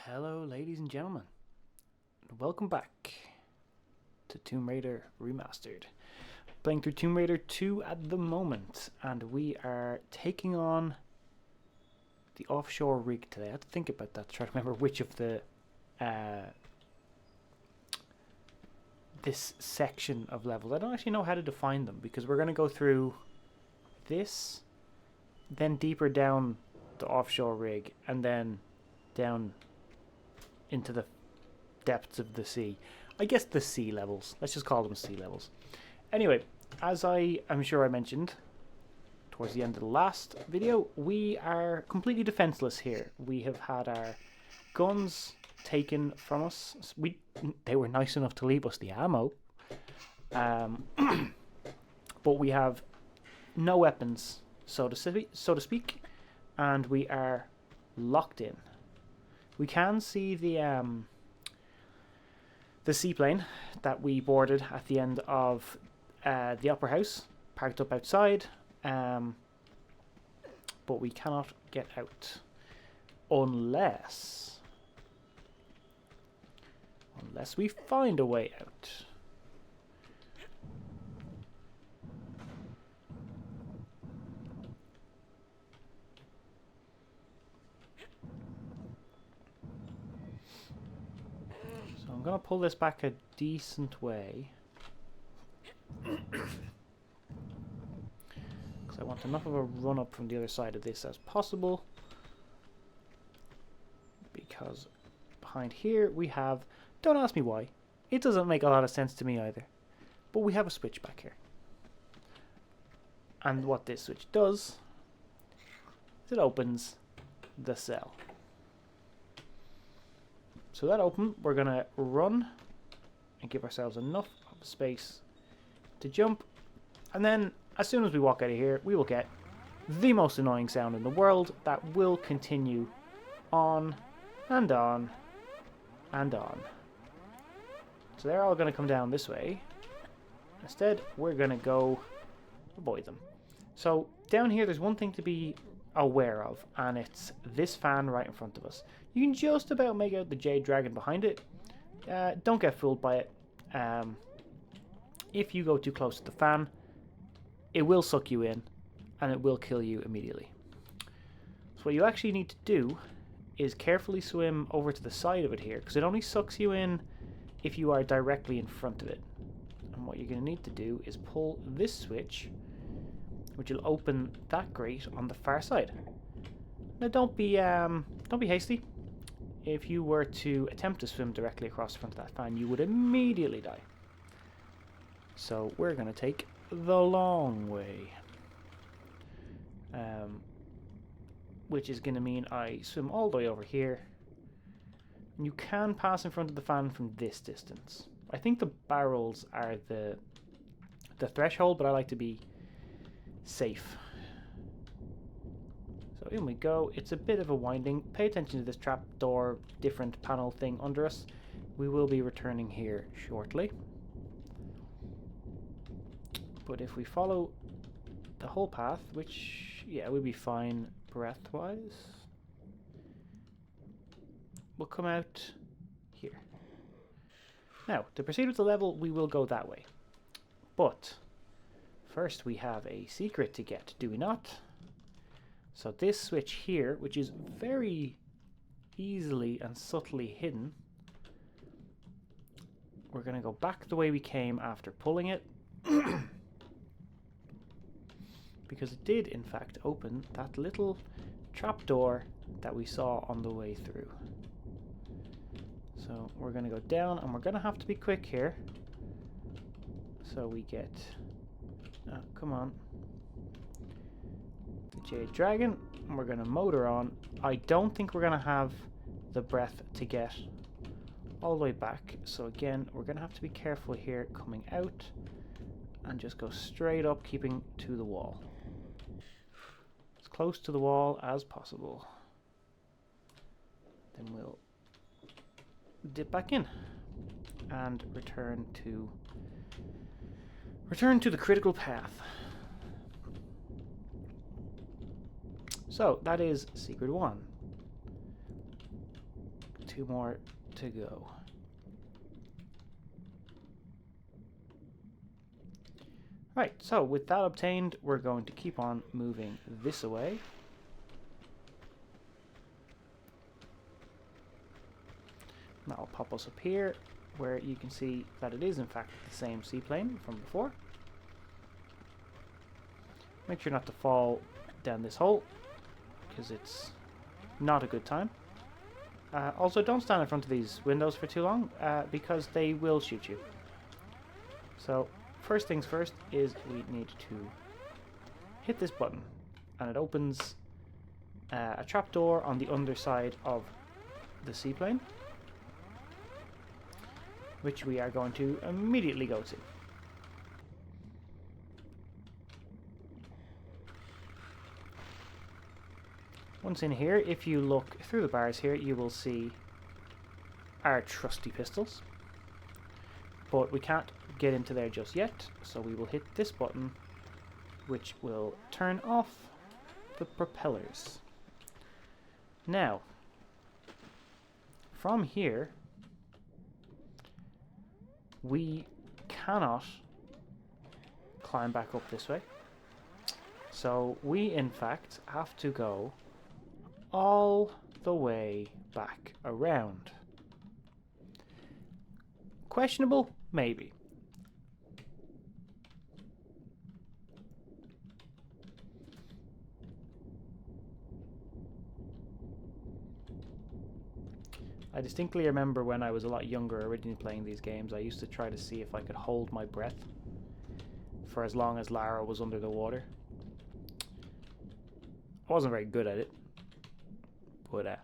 Hello, ladies and gentlemen. Welcome back to Tomb Raider Remastered. Playing through Tomb Raider 2 at the moment, and we are taking on the offshore rig today. I had to think about that to try to remember which of the this section of levels. I don't actually know how to define them because we're going to go through this, then deeper down the offshore rig, and then down into the depths of the sea. I guess the sea levels. Let's just call them sea levels. Anyway, as I'm sure I mentioned towards the end of the last video, we are completely defenseless here. We have had our guns taken from us. They were nice enough to leave us the ammo. But we have no weapons, so to speak, and we are locked in. We can see the seaplane that we boarded at the end of the upper house, parked up outside, but we cannot get out unless we find a way out. I'm going to pull this back a decent way because I want enough of a run up from the other side of this as possible, because behind here we have, don't ask me why, it doesn't make a lot of sense to me either, but we have a switch back here, and what this switch does is it opens the cell. So that open, we're going to run and give ourselves enough of space to jump. And then as soon as we walk out of here, we will get the most annoying sound in the world that will continue on and on and on. So they're all going to come down this way. Instead, we're going to go avoid them. So down here, there's one thing to be aware of, and it's this fan right in front of us. You can just about make out the Jade Dragon behind it. Don't get fooled by it. If you go too close to the fan, it will suck you in and it will kill you immediately. So what you actually need to do is carefully swim over to the side of it here, because it only sucks you in if you are directly in front of it. And what you're going to need to do is pull this switch, which will open that grate on the far side. Now don't be hasty. If you were to attempt to swim directly across the front of that fan, you would immediately die. So we're going to take the long way, which is going to mean I swim all the way over here. You can pass in front of the fan from this distance. I think the barrels are the threshold, but I like to be safe. So in we go. It's a bit of a winding. Pay attention to this trapdoor, different panel thing under us. We will be returning here shortly. But if we follow the whole path, which, yeah, we'll be fine breath-wise, we'll come out here. Now, to proceed with the level, we will go that way. But first we have a secret to get, do we not? So this switch here, which is very easily and subtly hidden, we're going to go back the way we came after pulling it. Because it did in fact open that little trapdoor that we saw on the way through. So we're going to go down, and we're going to have to be quick here. So we get, come on, the Jade Dragon, and we're going to motor on. I don't think we're going to have the breath to get all the way back. So again, we're going to have to be careful here coming out and just go straight up, keeping to the wall. As close to the wall as possible. Then we'll dip back in and return to the critical path. So that is secret 1. 2 more to go. Right, so with that obtained, we're going to keep on moving this away. That'll pop us up here, where you can see that it is in fact the same seaplane from before. Make sure not to fall down this hole, because it's not a good time. Also, don't stand in front of these windows for too long, because they will shoot you. So, first things first is we need to hit this button, and it opens a trapdoor on the underside of the seaplane, which we are going to immediately go to. Once in here, if you look through the bars here, you will see our trusty pistols. But we can't get into there just yet, so we will hit this button, which will turn off the propellers. Now, from here, we cannot climb back up this way. So we, in fact, have to go all the way back around. Questionable? Maybe. I distinctly remember when I was a lot younger, originally playing these games, I used to try to see if I could hold my breath for as long as Lara was under the water. I wasn't very good at it, but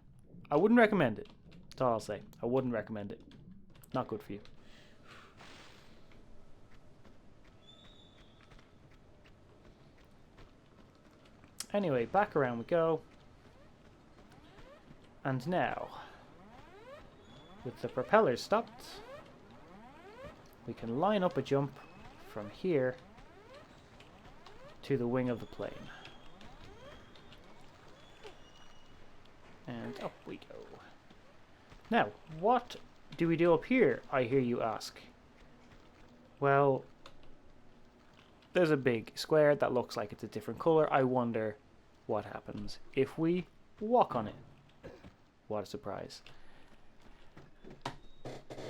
I wouldn't recommend it. That's all I'll say. I wouldn't recommend it. Not good for you. Anyway, back around we go. And now, with the propellers stopped, we can line up a jump from here to the wing of the plane. And up we go. Now, what do we do up here, I hear you ask? Well, there's a big square that looks like it's a different color. I wonder what happens if we walk on it. What a surprise.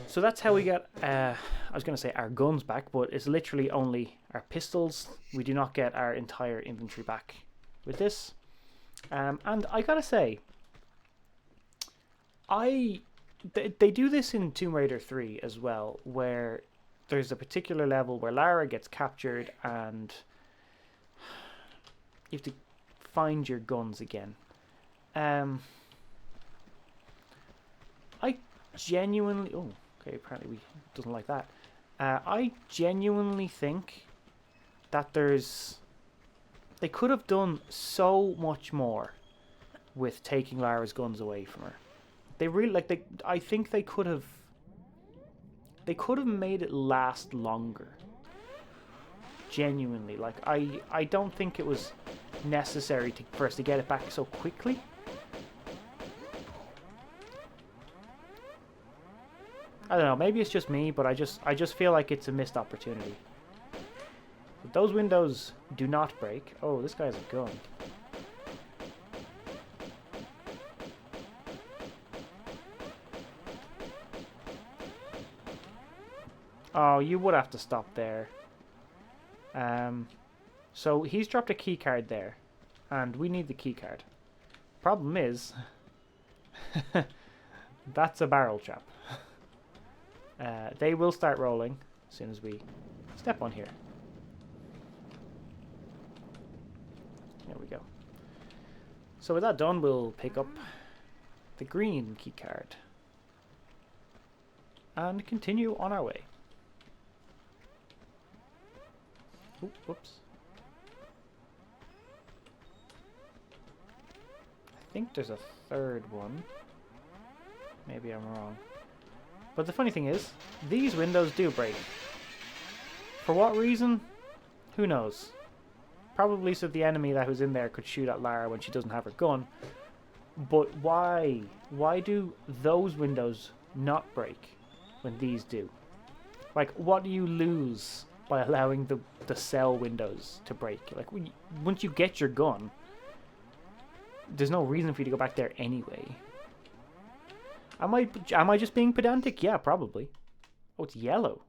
So that's how we get, I was going to say our guns back, but it's literally only our pistols. We do not get our entire inventory back with this. And I gotta say, they do this in Tomb Raider 3 as well, where there's a particular level where Lara gets captured and you have to find your guns again. I genuinely... Oh, okay, apparently we doesn't like that. I genuinely think that they could have done so much more with taking Lara's guns away from her. They really I think they could have made it last longer. Genuinely, like I don't think it was necessary for us to get it back so quickly. I don't know, maybe it's just me, but I just feel like it's a missed opportunity. But those windows do not break. Oh, this guy has a gun. Oh, you would have to stop there. So he's dropped a key card there, and we need the key card. Problem is, that's a barrel trap. They will start rolling as soon as we step on here. There we go. So with that done, we'll pick up the green key card and continue on our way. Ooh, whoops. I think there's a third one. Maybe I'm wrong. But the funny thing is, these windows do break. For what reason? Who knows? Probably so the enemy that was in there could shoot at Lara when she doesn't have her gun. But why? Why do those windows not break when these do? Like, what do you lose by allowing the cell windows to break? Like, once you get your gun, there's no reason for you to go back there anyway. Am I just being pedantic? Yeah, probably. Oh, it's yellow.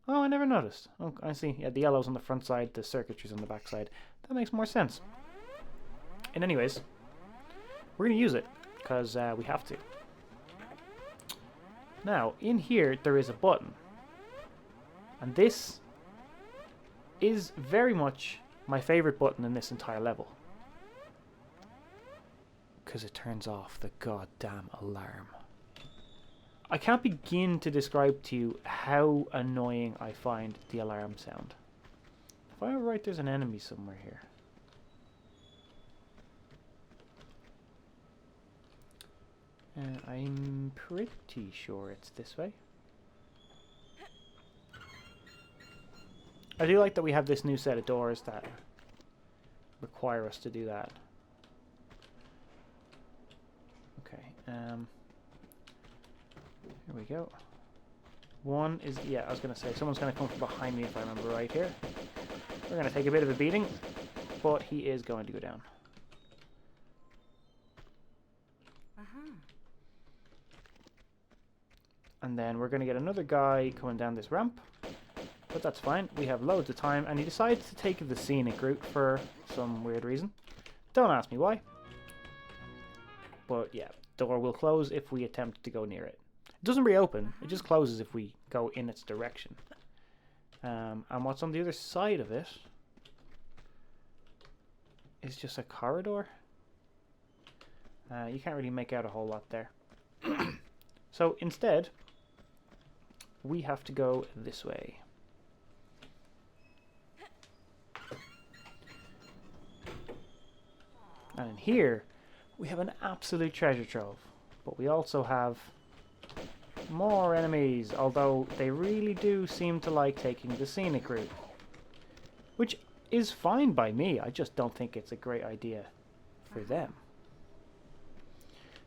Oh, I never noticed. Oh, I see. Yeah, the yellow's on the front side, the circuitry's on the back side. That makes more sense. And anyways, we're going to use it, because we have to. Now, in here, there is a button. And this is very much my favorite button in this entire level. Because it turns off the goddamn alarm. I can't begin to describe to you how annoying I find the alarm sound. If I were right, there's an enemy somewhere here. I'm pretty sure it's this way. I do like that we have this new set of doors that require us to do that. Okay, here we go. One is, yeah, I was going to say, someone's going to come from behind me if I remember right here. We're going to take a bit of a beating, but he is going to go down. And then we're going to get another guy coming down this ramp. But that's fine. We have loads of time. And he decides to take the scenic route for some weird reason. Don't ask me why. But yeah, door will close if we attempt to go near it. It doesn't reopen. It just closes if we go in its direction. And what's on the other side of it is just a corridor. You can't really make out a whole lot there. So instead, we have to go this way. And in here, we have an absolute treasure trove. But we also have more enemies, although they really do seem to like taking the scenic route. Which is fine by me, I just don't think it's a great idea for them.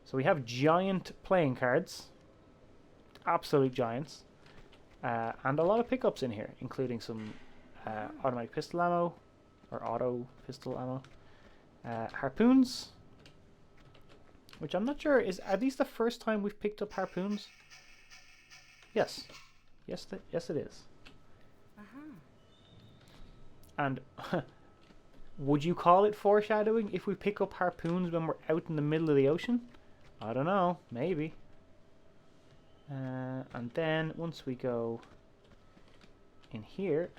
So we have giant playing cards. Absolute giants. And a lot of pickups in here, including some automatic pistol ammo, or auto pistol ammo. Harpoons, which I'm not sure are these the first time we've picked up harpoons? Yes, yes it is. And would you call it foreshadowing if we pick up harpoons when we're out in the middle of the ocean? I don't know, maybe. And then once we go in here,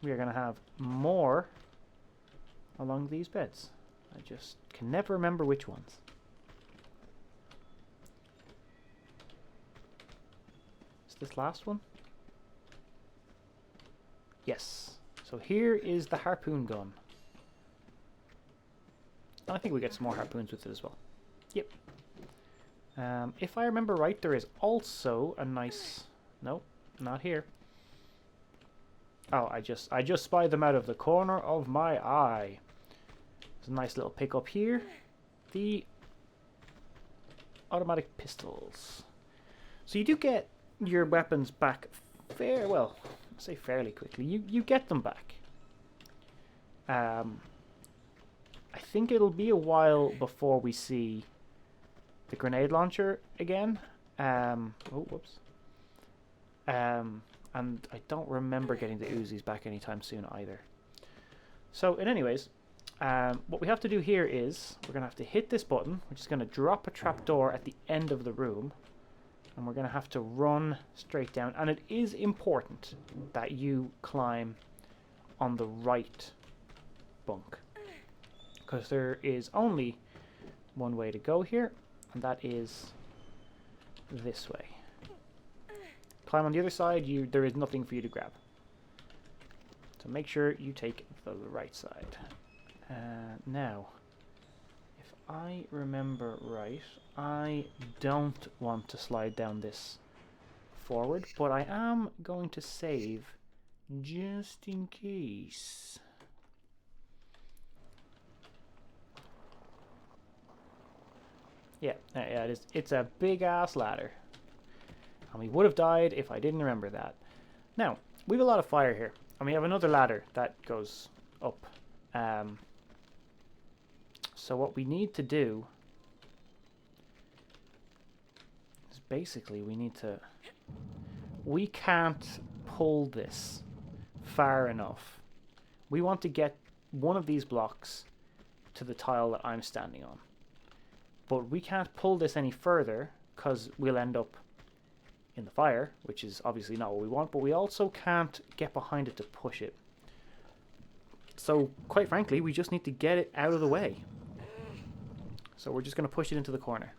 we are going to have more along these beds. I just can never remember which ones. Is this last one? Yes. So here is the harpoon gun. And I think we get some more harpoons with it as well. Yep. If I remember right, there is also a nice... Nope, not here. Oh, I just spied them out of the corner of my eye. There's a nice little pickup here. The automatic pistols. So you do get your weapons back well, I say fairly quickly. You get them back. I think it'll be a while before we see the grenade launcher again. Oh, whoops. And I don't remember getting the Uzis back anytime soon either. So, in anyways, what we have to do here is we're going to have to hit this button, which is going to drop a trapdoor at the end of the room. And we're going to have to run straight down. And it is important that you climb on the right bunk. Because there is only one way to go here, and that is this way. Climb on the other side, there is nothing for you to grab. So make sure you take the right side. Now, if I remember right, I don't want to slide down this forward, but I am going to save just in case. Yeah, it is. It's a big ass ladder. And we would have died if I didn't remember that. Now, we have a lot of fire here. And we have another ladder that goes up. So what we need to do is basically we can't pull this far enough. We want to get one of these blocks to the tile that I'm standing on. But we can't pull this any further because we'll end up in the fire, which is obviously not what we want, but we also can't get behind it to push it. So, quite frankly, we just need to get it out of the way. So we're just going to push it into the corner.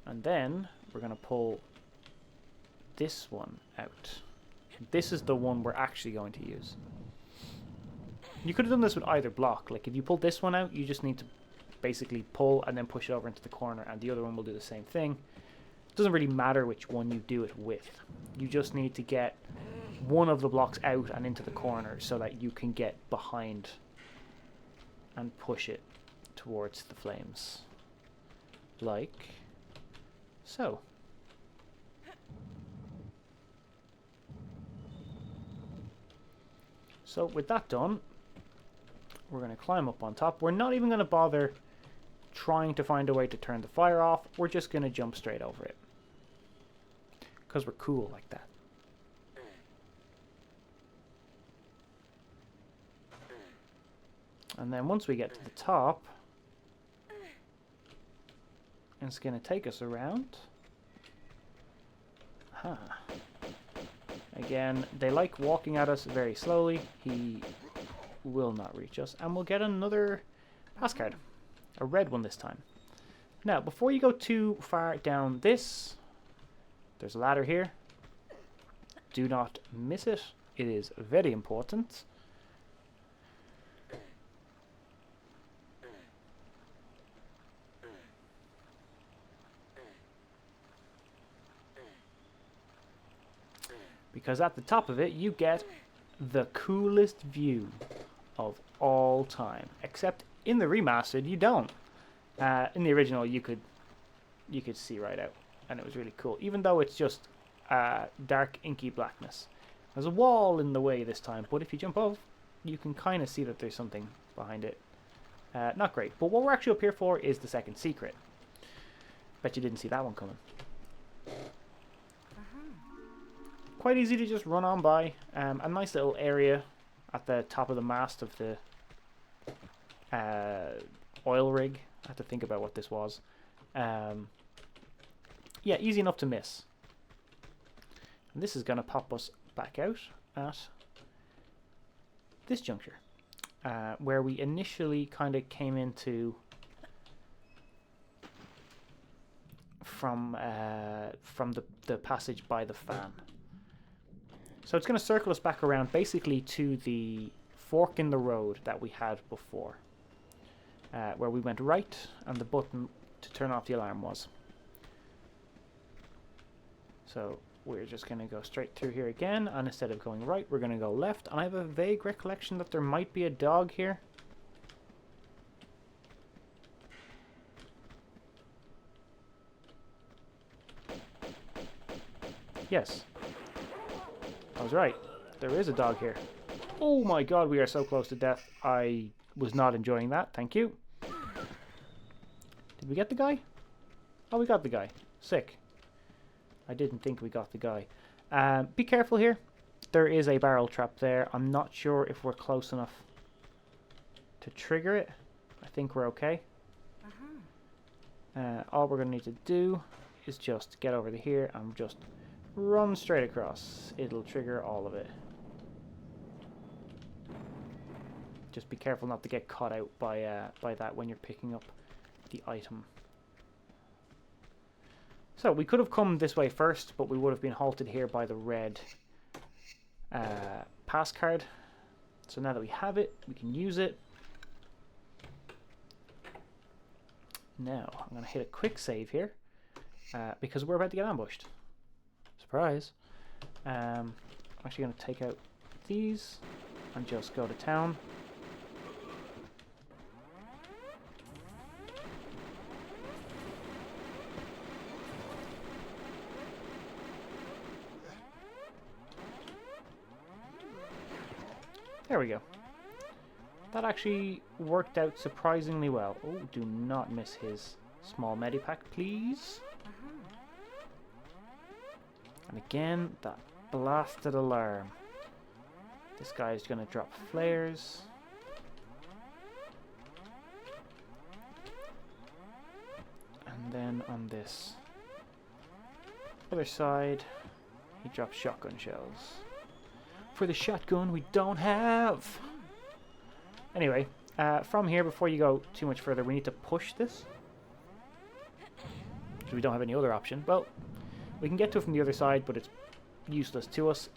And then we're going to pull this one out. This is the one we're actually going to use. You could have done this with either block. Like if you pull this one out, you just need to basically pull and then push it over into the corner, and the other one will do the same thing. It doesn't really matter which one you do it with. You just need to get one of the blocks out and into the corner so that you can get behind and push it towards the flames. Like so. So with that done, we're going to climb up on top. We're not even going to bother trying to find a way to turn the fire off. We're just going to jump straight over it. Because we're cool like that. And then once we get to the top, it's going to take us around. Again, they like walking at us very slowly. He will not reach us. And we'll get another pass card. A red one this time. Now, before you go too far down this, there's a ladder here. Do not miss it. It is very important. Because at the top of it, you get the coolest view of all time. Except in the remastered, you don't. In the original, you could see right out, and it was really cool. Even though it's just dark, inky blackness. There's a wall in the way this time, but if you jump off, you can kind of see that there's something behind it. Not great. But what we're actually up here for is the second secret. Bet you didn't see that one coming. Quite easy to just run on by. A nice little area at the top of the mast of the oil rig. I have to think about what this was. Yeah, easy enough to miss. And this is going to pop us back out at this juncture, where we initially kind of came into from the passage by the fan. So it's going to circle us back around basically to the fork in the road that we had before, where we went right and the button to turn off the alarm was. So we're just going to go straight through here again, and instead of going right, we're going to go left. And I have a vague recollection that there might be a dog here. Yes. I was right. There is a dog here. Oh my god, we are so close to death. I was not enjoying that. Thank you. Did we get the guy? Oh, we got the guy. Sick. I didn't think we got the guy. Be careful here. There is a barrel trap there. I'm not sure if we're close enough to trigger it. I think we're okay. All we're going to need to do is just get over to here and just run straight across. It'll trigger all of it. Just be careful not to get caught out by that when you're picking up the item. So we could have come this way first, but we would have been halted here by the red pass card. So now that we have it, we can use it. Now I'm going to hit a quick save here because we're about to get ambushed. Surprise. I'm actually going to take out these. and just go to town. There we go. That actually worked out surprisingly well. Oh, do not miss his small medipack, please. And again, that blasted alarm. This guy is going to drop flares. And then on this other side, he drops shotgun shells. For the shotgun we don't have. Anyway, from here, before you go too much further, we need to push this. So we don't have any other option. Well, we can get to it from the other side, but it's useless to us.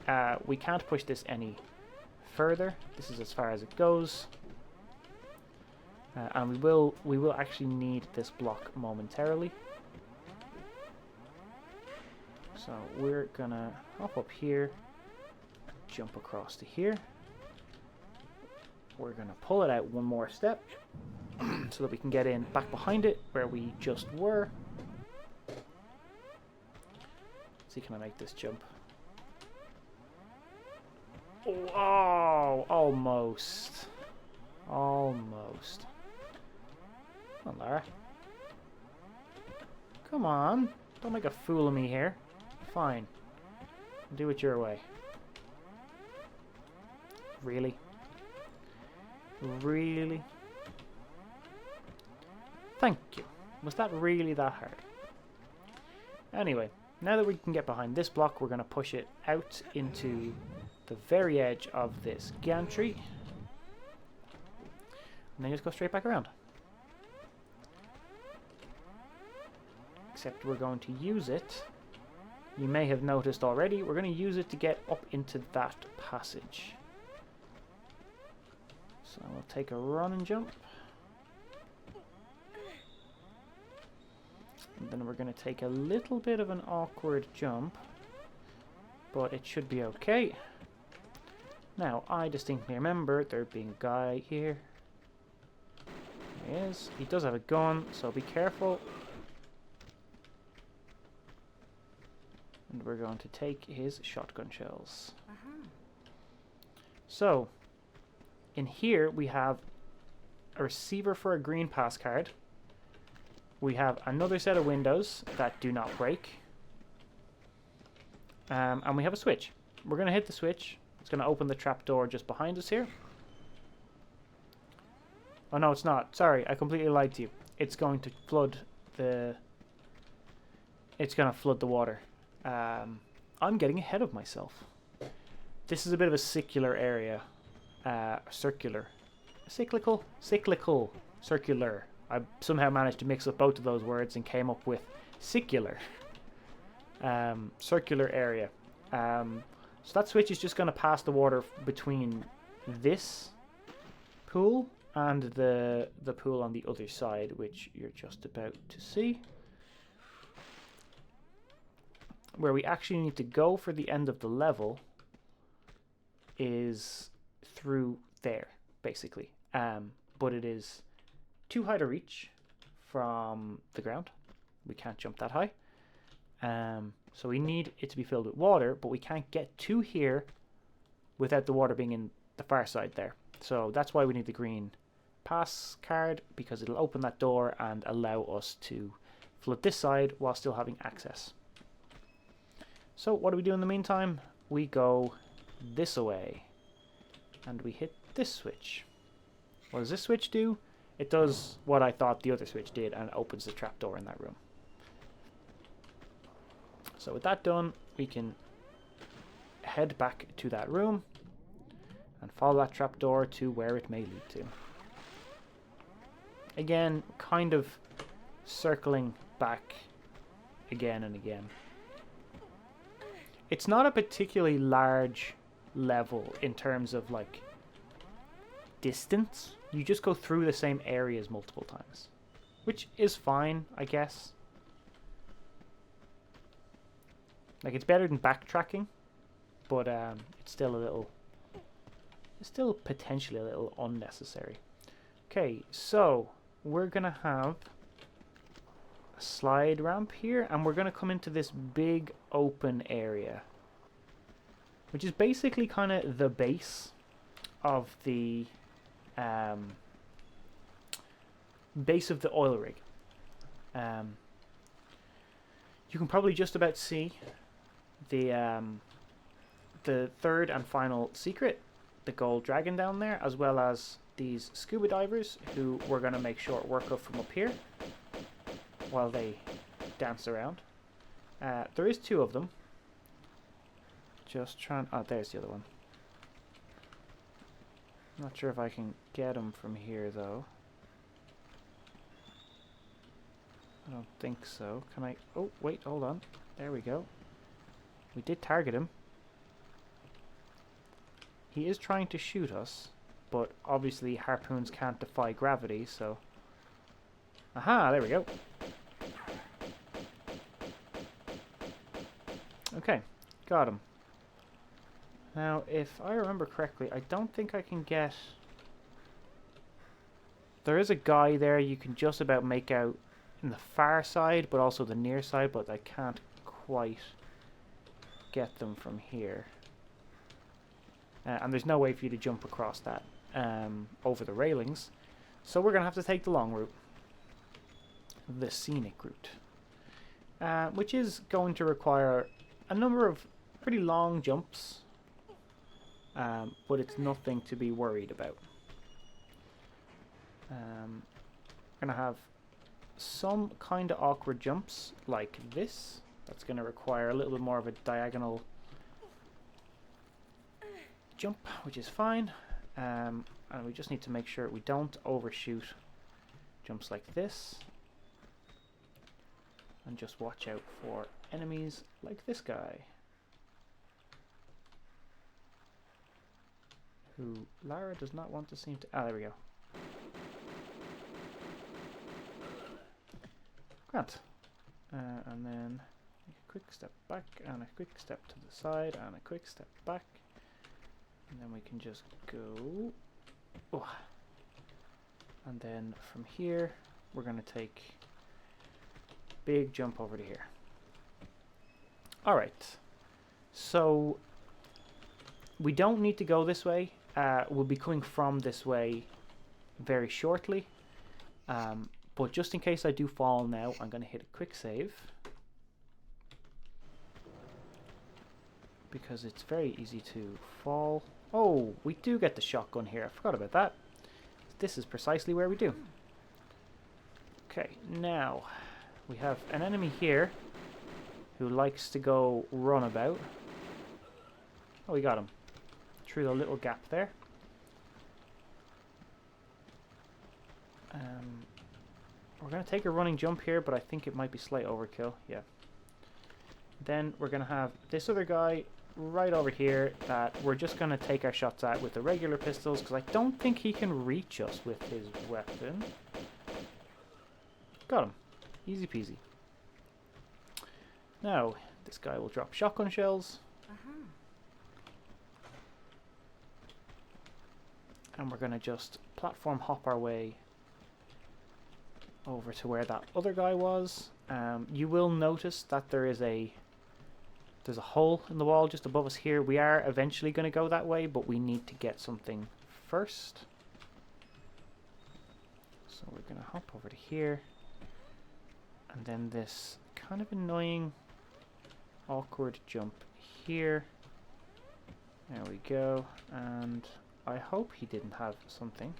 We can't push this any further. This is as far as it goes. And we will actually need this block momentarily. So we're gonna hop up here, jump across to here. We're gonna pull it out one more step so that we can get in back behind it where we just were. Let's see, can I make this jump? Oh, almost. Almost. Come on, Lara. Come on. Don't make a fool of me here. Fine. Do it your way. Really? Really? Thank you. Was that really that hard? Anyway, now that we can get behind this block, we're going to push it out into the very edge of this gantry. And then just go straight back around. Except we're going to use it. You may have noticed already, we're going to use it to get up into that passage. So we'll take a run and jump. And then we're going to take a little bit of an awkward jump. But it should be okay. Now, I distinctly remember there being a guy here. There he is. He does have a gun, so be careful. And we're going to take his shotgun shells. So, in here we have a receiver for a green pass card. We have another set of windows that do not break. And we have a switch. We're going to hit the switch. It's going to open the trapdoor just behind us here. Oh no, it's not. Sorry, I completely lied to you. It's going to flood the... It's going to flood the water. I'm getting ahead of myself. This is a bit of a circular area. Circular. Cyclical? Cyclical. Circular. I somehow managed to mix up both of those words and came up with secular. Circular area. So that switch is just going to pass the water between this pool and the pool on the other side, which you're just about to see. Where we actually need to go for the end of the level is through there, basically. But it is too high to reach from the ground. We can't jump that high. So we need it to be filled with water, but we can't get to here without the water being in the far side there. So that's why we need the green pass card, because it'll open that door and allow us to flood this side while still having access. So what do we do in the meantime? We go this way and we hit this switch. What does this switch do? It does what I thought the other switch did, and it opens the trapdoor in that room. So with that done, we can head back to that room and follow that trapdoor to where it may lead to. Again, kind of circling back again and again. It's not a particularly large level in terms of like distance. You just go through the same areas multiple times, which is fine, I guess. Like, it's better than backtracking, but it's still a little It's still potentially a little unnecessary. Okay, so we're going to have a slide ramp here, and we're going to come into this big open area, which is basically kind of the base of the oil rig. You can probably just about see the third and final secret, the gold dragon down there, as well as these scuba divers who we're going to make short work of from up here while they dance around. There is 2 of them. Just trying... Oh, there's the other one. Not sure if I can get him from here, though. I don't think so. Can I... Oh, wait, hold on. There we go. We did target him. He is trying to shoot us, but obviously harpoons can't defy gravity, so... Aha, there we go. Okay, got him. Now, if I remember correctly, I don't think I can get... There is a guy there you can just about make out in the far side, but also the near side, but I can't quite get them from here. And there's no way for you to jump across that over the railings. So we're going to have to take the long route. The scenic route. Which is going to require a number of pretty long jumps. But it's nothing to be worried about. We're going to have some kind of awkward jumps like this. That's going to require a little bit more of a diagonal jump, which is fine. And we just need to make sure we don't overshoot jumps like this. And just watch out for enemies like this guy, who Lara does not want to seem to... Ah, there we go. Grant. And then a quick step back, and a quick step to the side, and a quick step back. And then we can just go... Oh. And then from here, we're going to take big jump over to here. Alright. So, we don't need to go this way. We'll be coming from this way very shortly. But just in case I do fall now, I'm going to hit a quick save. Because it's very easy to fall. Oh, we do get the shotgun here. I forgot about that. This is precisely where we do. Okay, now we have an enemy here who likes to go runabout. Oh, we got him. Through the little gap there. We're going to take a running jump here, but I think it might be slight overkill. Yeah. Then we're going to have this other guy right over here that we're just going to take our shots at with the regular pistols, because I don't think he can reach us with his weapon. Got him. Easy peasy. Now, this guy will drop shotgun shells. And we're going to just platform hop our way over to where that other guy was. You will notice that there's a hole in the wall just above us here. We are eventually going to go that way, but we need to get something first. So we're going to hop over to here. And then this kind of annoying, awkward jump here. There we go. And I hope he didn't have something.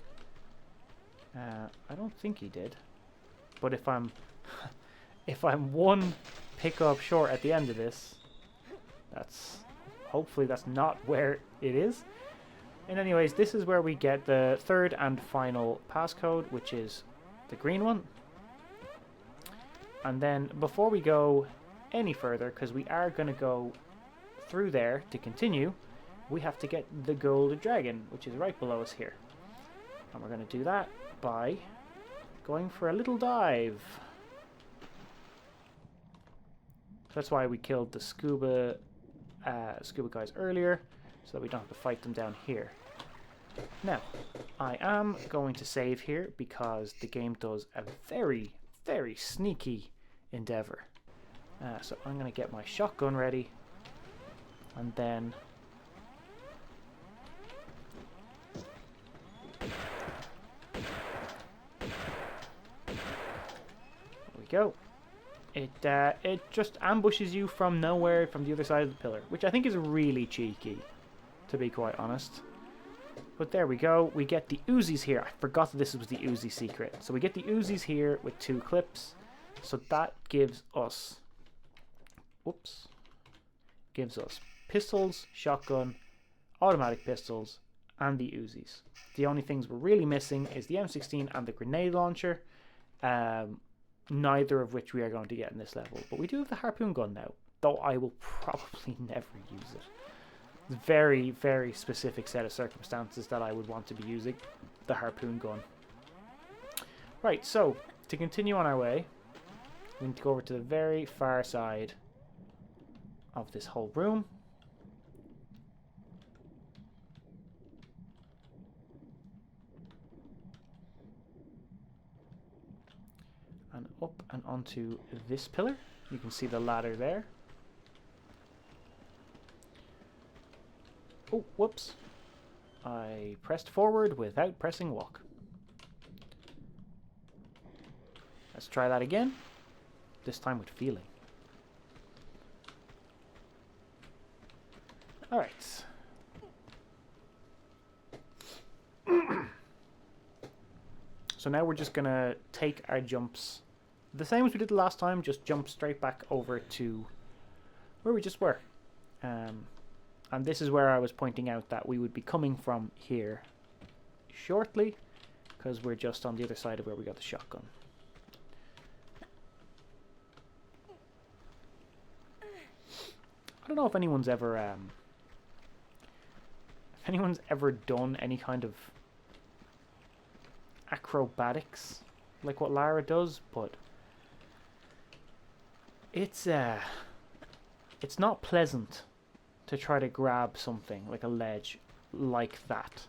I don't think he did. But if I'm one pickup short at the end of this, hopefully that's not where it is. And anyways, this is where we get the third and final passcode, which is the green one. And then before we go any further, because we are going to go through there to continue, we have to get the gold dragon, which is right below us here. And we're going to do that by going for a little dive. That's why we killed the scuba guys earlier, so that we don't have to fight them down here. Now, I am going to save here because the game does a very, very sneaky endeavor. So I'm going to get my shotgun ready, and then there we go. It just ambushes you from nowhere from the other side of the pillar, which I think is really cheeky, to be quite honest. But there we go. We get the Uzis here. I forgot that this was the Uzi secret. So we get the Uzis here with 2 clips. So that gives us... Whoops. Gives us pistols, shotgun, automatic pistols, and the Uzis. The only things we're really missing is the M16 and the grenade launcher. Neither of which we are going to get in this level. But we do have the harpoon gun now, though I will probably never use it. Very, very specific set of circumstances that I would want to be using the harpoon gun. Right, so to continue on our way, we need to go over to the very far side of this whole room. And up and onto this pillar. You can see the ladder there. Oh, whoops. I pressed forward without pressing walk. Let's try that again. This time with feeling. Alright. So now we're just going to take our jumps the same as we did the last time, just jump straight back over to where we just were. And this is where I was pointing out that we would be coming from here shortly, because we're just on the other side of where we got the shotgun. I don't know if anyone's ever done any kind of acrobatics like what Lara does, but it's not pleasant to try to grab something like a ledge like that,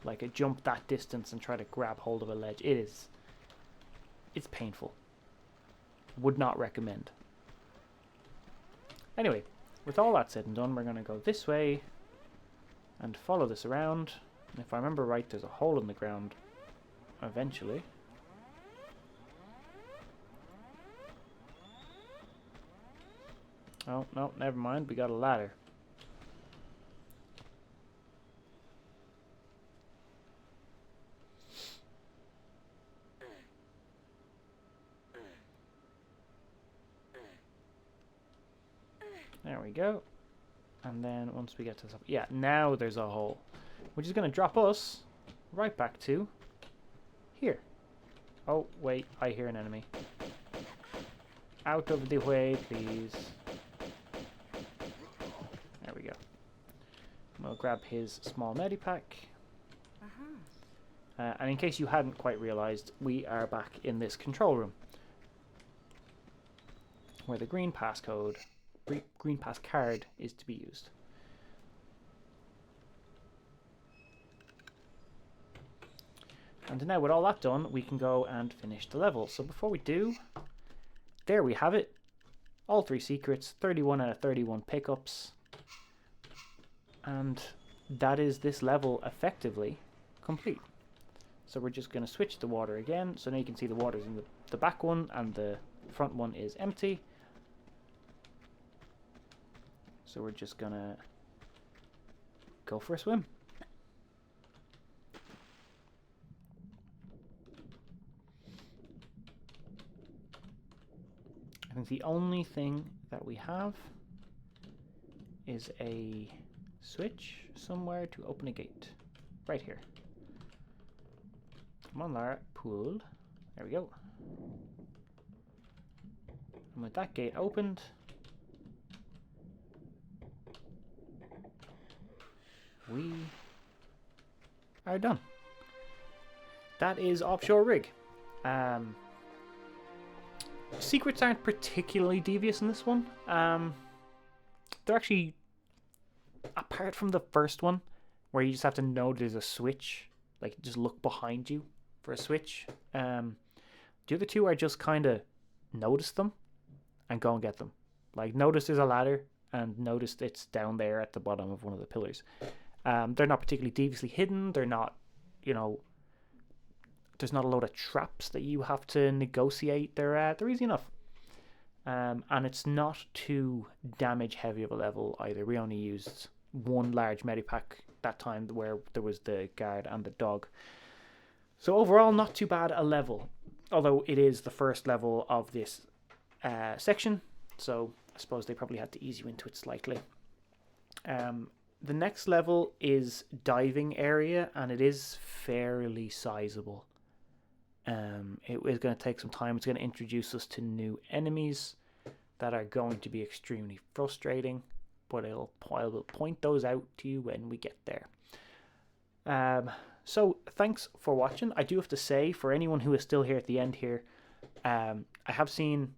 like a jump that distance and try to grab hold of a ledge. It's painful. Would not recommend. Anyway, with all that said and done, we're going to go this way and follow this around. And if I remember right, there's a hole in the ground eventually. Oh, no, never mind. We got a ladder. There we go. And then once we get to the top, yeah, now there's a hole, which is going to drop us right back to here. Oh, wait, I hear an enemy. Out of the way, please. There we go. We'll grab his small medipack. And in case you hadn't quite realized, we are back in this control room, where the green pass card is to be used. And now with all that done, we can go and finish the level. So before we do, there we have it. All 3 secrets, 31 out of 31 pickups. And that is this level effectively complete. So we're just going to switch the water again. So now you can see the water's in the back one and the front one is empty. So we're just going to go for a swim. I think the only thing that we have is a switch somewhere to open a gate. Right here. Come on, Lara. Pool. There we go. And with that gate opened, we are done. That is Offshore Rig. Secrets aren't particularly devious in this one. They're actually, apart from the first one, where you just have to know there's a switch. Like, just look behind you for a switch. The other two are just kind of notice them and go and get them. Like, notice there's a ladder and notice it's down there at the bottom of one of the pillars. They're not particularly deviously hidden. They're not, you know, there's not a load of traps that you have to negotiate. They're easy enough. And it's not too damage heavy of a level either. We only used one large medipack that time where there was the guard and the dog. So overall, not too bad a level. Although it is the first level of this section. So I suppose they probably had to ease you into it slightly. The next level is diving area, and it is fairly sizable. It is going to take some time. It's going to introduce us to new enemies that are going to be extremely frustrating, but I will point those out to you when we get there. So thanks for watching. I do have to say, for anyone who is still here at the end here, I have seen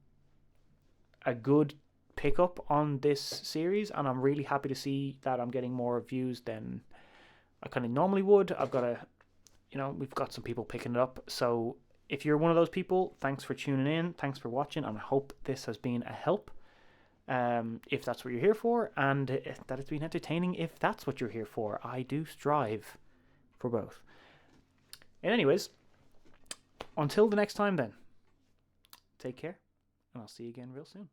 a good pickup on this series, and I'm really happy to see that I'm getting more views than I kind of normally would. We've got some people picking it up. So if you're one of those people, thanks for tuning in, thanks for watching, and I hope this has been a help. If that's what you're here for, and that it's been entertaining if that's what you're here for. I do strive for both. And anyways, until the next time then, take care, and I'll see you again real soon.